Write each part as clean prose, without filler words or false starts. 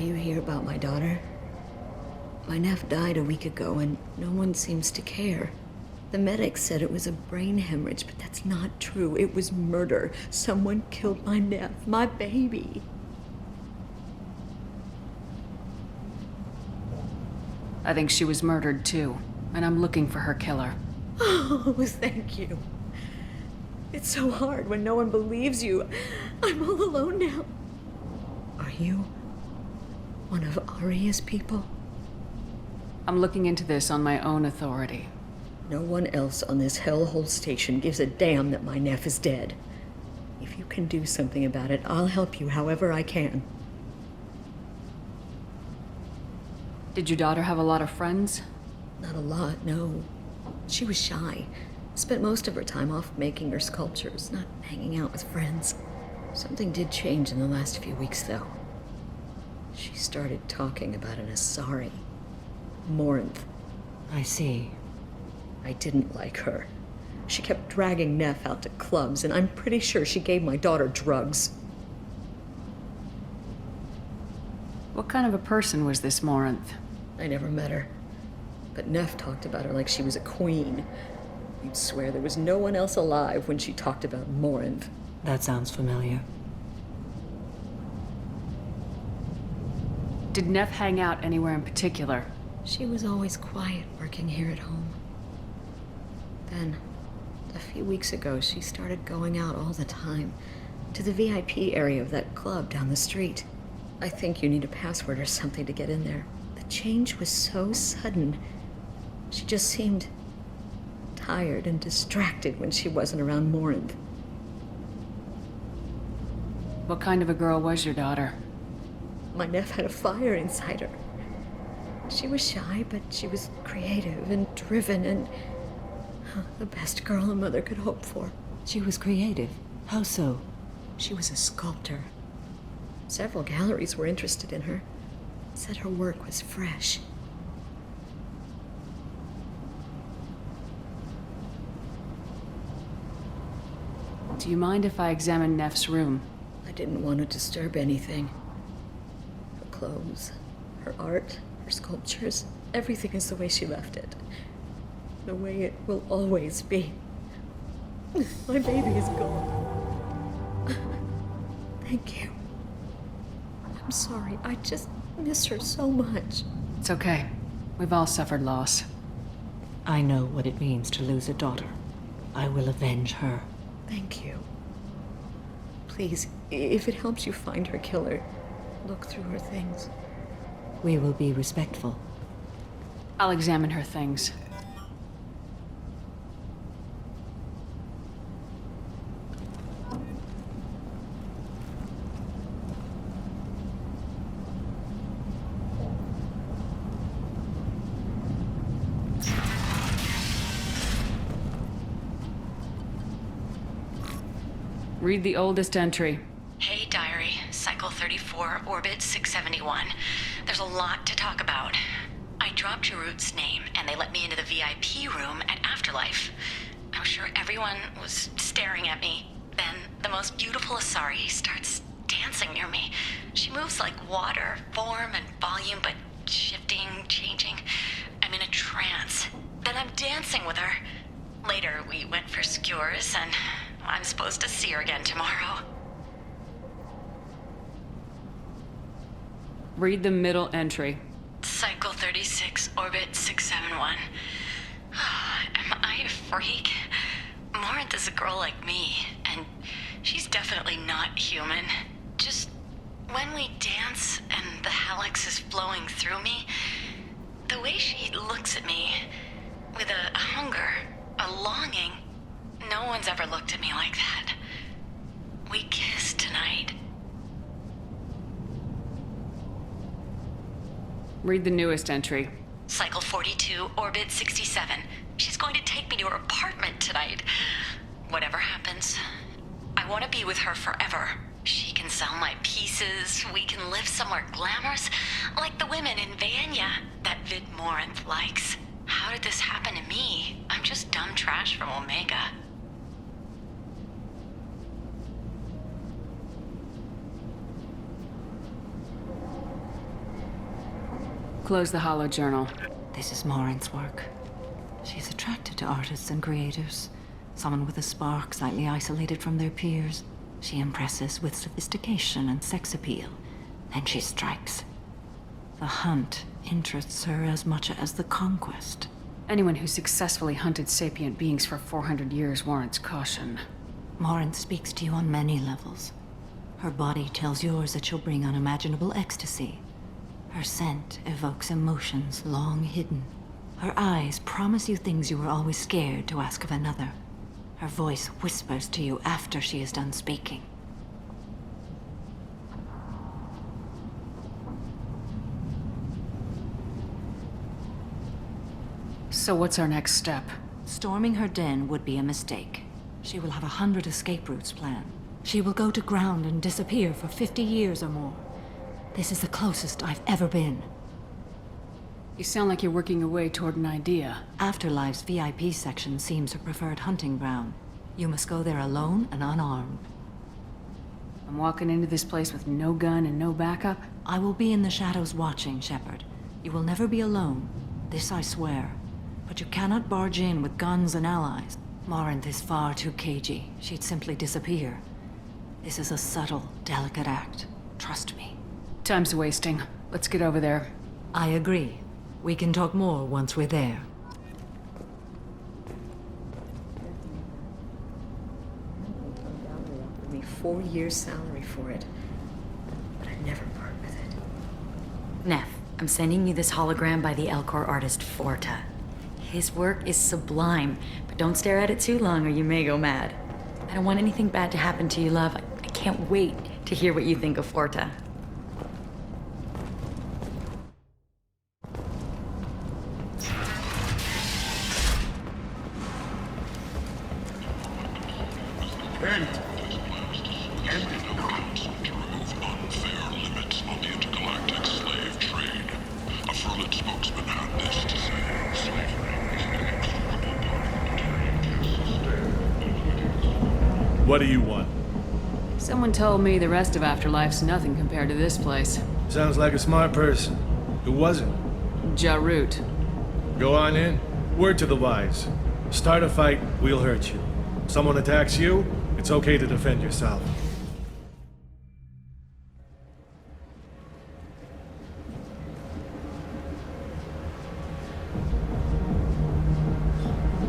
you hear about my daughter? My nephew died a week ago and no one seems to care. The medics said it was a brain hemorrhage, but that's not true. It was murder. Someone killed my nephew, my baby. I think she was murdered too, and I'm looking for her killer. Oh, thank you. It's so hard when no one believes you. I'm all alone now. Are you one of Aria's people? I'm looking into this on my own authority. No one else on this hellhole station gives a damn that my nephew is dead. If you can do something about it, I'll help you however I can. Did your daughter have a lot of friends? Not a lot, no. She was shy. Spent most of her time off making her sculptures, not hanging out with friends. Something did change in the last few weeks, though. She started talking about an Asari. Morinth. I see. I didn't like her. She kept dragging Neff out to clubs, and I'm pretty sure she gave my daughter drugs. What kind of a person was this Morinth? I never met her. But Neff talked about her like she was a queen. You'd swear there was no one else alive when she talked about Morinth. That sounds familiar. Did Neff hang out anywhere in particular? She was always quiet working here at home. Then, a few weeks ago, she started going out all the time to the VIP area of that club down the street. I think you need a password or something to get in there. The change was so sudden. She just seemed tired and distracted when she wasn't around Morinth. What kind of a girl was your daughter? My nephew had a fire inside her. She was shy, but she was creative and driven and the best girl a mother could hope for. She was creative. How so? She was a sculptor. Several galleries were interested in her. Said her work was fresh. Do you mind if I examine Neff's room? I didn't want to disturb anything. Her clothes, her art, her sculptures, everything is the way she left it. The way it will always be. My baby is gone. Thank you. I'm sorry, I just miss her so much. It's okay. We've all suffered loss. I know what it means to lose a daughter. I will avenge her. Thank you. Please, if it helps you find her killer, look through her things. We will be respectful. I'll examine her things. Read the oldest entry. Hey, Diary. Cycle 34, Orbit 671. There's a lot to talk about. I dropped Jarut's name, and they let me into the VIP room at Afterlife. I was sure everyone was staring at me. Then, the most beautiful Asari starts dancing near me. She moves like water, form and volume, but shifting, changing. I'm in a trance. Then I'm dancing with her. Later, we went for skewers, and I'm supposed to see her again tomorrow. Read the middle entry. Cycle 36, Orbit 671. Am I a freak? Morinth is a girl like me, and she's definitely not human. Just when we dance and the helix is flowing through me, the way she looks at me, with a hunger, a longing, no one's ever looked at me like that. We kissed tonight. Read the newest entry. Cycle 42, Orbit 67. She's going to take me to her apartment tonight. Whatever happens, I want to be with her forever. She can sell my pieces. We can live somewhere glamorous, like the women in Vanya that Vid Morinth likes. How did this happen to me? I'm just dumb trash from Omega. close the Hollow Journal? This is Morin's work. She's attracted to artists and creators. Someone with a spark, slightly isolated from their peers. She impresses with sophistication and sex appeal. Then she strikes. The hunt interests her as much as the conquest. Anyone who successfully hunted sapient beings for 400 years warrants caution. Morin speaks to you on many levels. Her body tells yours that she'll bring unimaginable ecstasy. Her scent evokes emotions long hidden. Her eyes promise you things you were always scared to ask of another. Her voice whispers to you after she is done speaking. So what's our next step? Storming her den would be a mistake. She will have 100 escape routes planned. She will go to ground and disappear for 50 years or more. This is the closest I've ever been. You sound like you're working your way toward an idea. Afterlife's VIP section seems her preferred hunting ground. You must go there alone and unarmed. I'm walking into this place with no gun and no backup? I will be in the shadows watching, Shepard. You will never be alone. This I swear. But you cannot barge in with guns and allies. Morinth is far too cagey. She'd simply disappear. This is a subtle, delicate act. Trust me. Time's wasting. Let's get over there. I agree. We can talk more once we're there. Offered me 4 years' salary for it, but I'd never part with it. Neff, I'm sending you this hologram by the Elcor artist Forta. His work is sublime, but don't stare at it too long or you may go mad. I don't want anything bad to happen to you, love. I can't wait to hear what you think of Forta. What do you want? Someone told me the rest of Afterlife's nothing compared to this place. Sounds like a smart person. Who was it? Jarut. Go on in. Word to the wise. Start a fight, we'll hurt you. Someone attacks you, it's okay to defend yourself.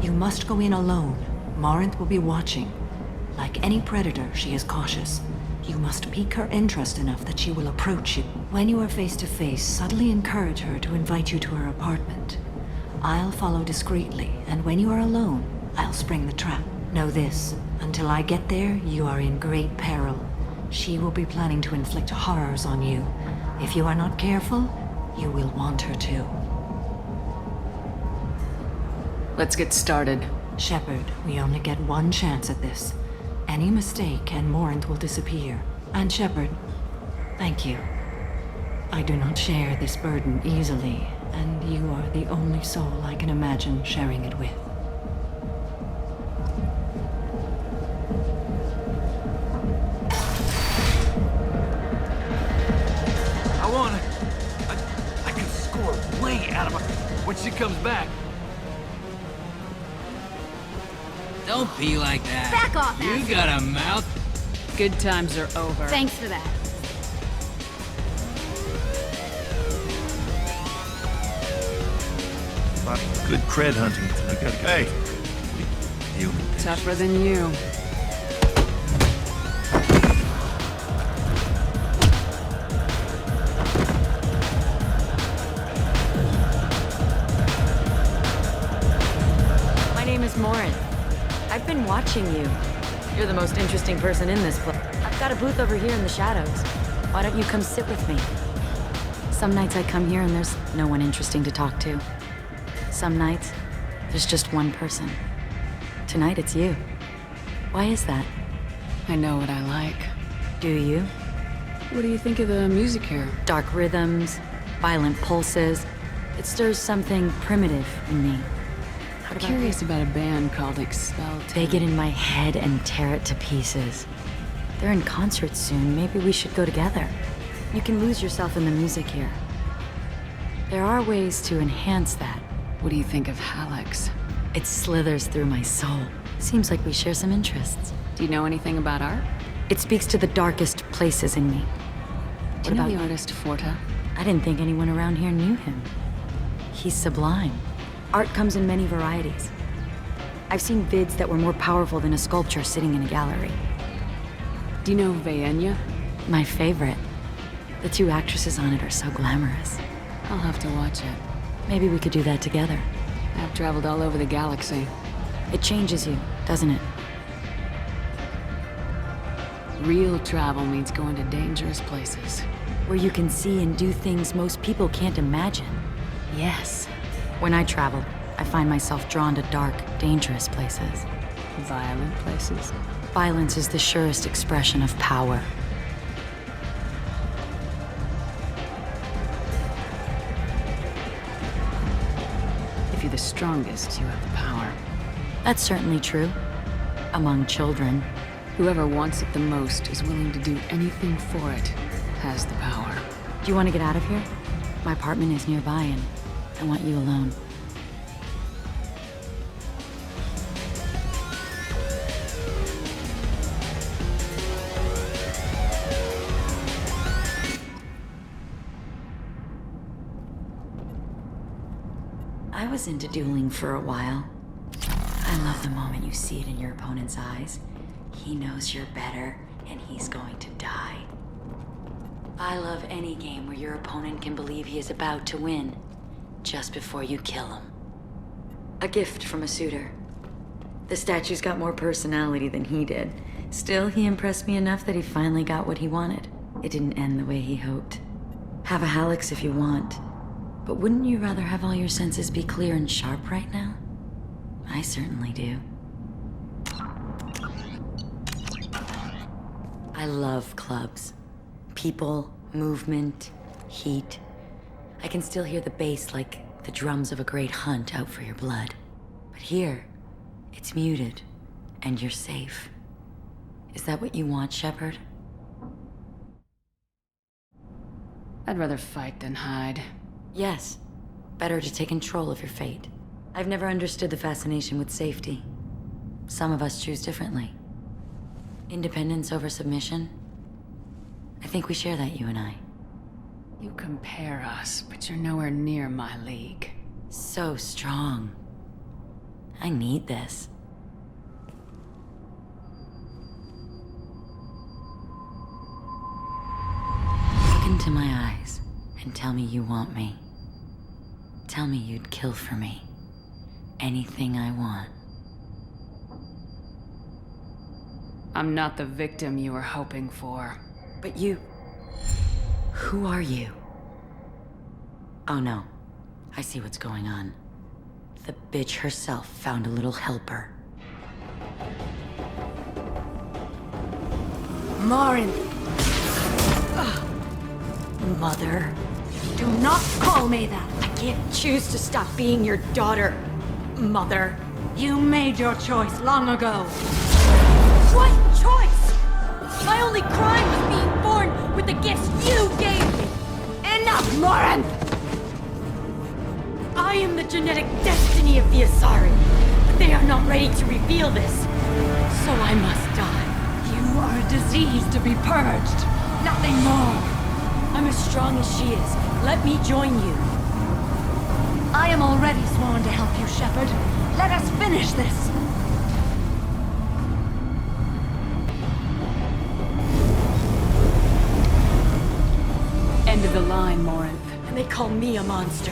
You must go in alone. Morinth will be watching. Like any predator, she is cautious. You must pique her interest enough that she will approach you. When you are face to face, subtly encourage her to invite you to her apartment. I'll follow discreetly, and when you are alone, I'll spring the trap. Know this, until I get there, you are in great peril. She will be planning to inflict horrors on you. If you are not careful, you will want her to. Let's get started. Shepard, we only get one chance at this. Any mistake and Morinth will disappear. And Shepard, thank you. I do not share this burden easily, and you are the only soul I can imagine sharing it with. I can score way out of her when she comes back. Don't be like that. Back off, You asshole. got a mouth. Good times are over. Thanks for that. Good cred hunting. I gotta go. Hey. Human. Tougher than you. My name is Morin. I've been watching you. You're the most interesting person in this place. I've got a booth over here in the shadows. Why don't you come sit with me? Some nights I come here and there's no one interesting to talk to. Some nights, there's just one person. Tonight it's you. Why is that? I know what I like. Do you? What do you think of the music here? Dark rhythms, violent pulses. It stirs something primitive in me. I'm curious about a band called Expel. They get in my head and tear it to pieces. They're in concert soon. Maybe we should go together. You can lose yourself in the music here. There are ways to enhance that. What do you think of Hallex? It slithers through my soul. Seems like we share some interests. Do you know anything about art? It speaks to the darkest places in me. Do you know about the you? artist Forta? I didn't think anyone around here knew him. He's sublime. Art comes in many varieties. I've seen vids that were more powerful than a sculpture sitting in a gallery. Do you know Vaenya? My favorite. The two actresses on it are so glamorous. I'll have to watch it. Maybe we could do that together. I've traveled all over the galaxy. It changes you, doesn't it? Real travel means going to dangerous places. Where you can see and do things most people can't imagine. Yes. When I travel, I find myself drawn to dark, dangerous places. Violent places. Violence is the surest expression of power. If you're the strongest, you have the power. That's certainly true. Among children. Whoever wants it the most is willing to do anything for it, has the power. Do you want to get out of here? My apartment is nearby and I want you alone. I was into dueling for a while. I love the moment you see it in your opponent's eyes. He knows you're better, and he's going to die. I love any game where your opponent can believe he is about to win, just before you kill him. A gift from a suitor. The statue's got more personality than he did. Still, he impressed me enough that he finally got what he wanted. It didn't end the way he hoped. Have a Hallex if you want. But wouldn't you rather have all your senses be clear and sharp right now? I certainly do. I love clubs. People, movement, heat. I can still hear the bass like the drums of a great hunt out for your blood. But here, it's muted, and you're safe. Is that what you want, Shepard? I'd rather fight than hide. Yes. Better to take control of your fate. I've never understood the fascination with safety. Some of us choose differently. Independence over submission? I think we share that, you and I. You compare us, but you're nowhere near my league. So strong. I need this. Look into my eyes and tell me you want me. Tell me you'd kill for me. Anything I want. I'm not the victim you were hoping for. But you... Who are you? Oh no. I see what's going on. The bitch herself found a little helper. Marin! Mother. Do not call me that! I can't choose to stop being your daughter, Mother. You made your choice long ago. What choice? My only crime was being born with the gifts you gave me! Enough, Morin! I am the genetic destiny of the Asari, but they are not ready to reveal this. So I must die. You are a disease to be purged. Nothing more. I'm as strong as she is. Let me join you. I am already sworn to help you, Shepard. Let us finish this. End of the line, Morinth. And they call me a monster.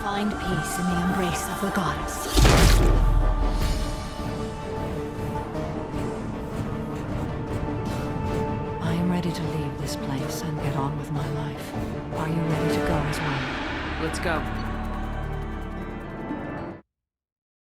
Find peace in the embrace of the goddess. I am ready to leave this place and get on with my life. Are you ready to go as well? Let's go.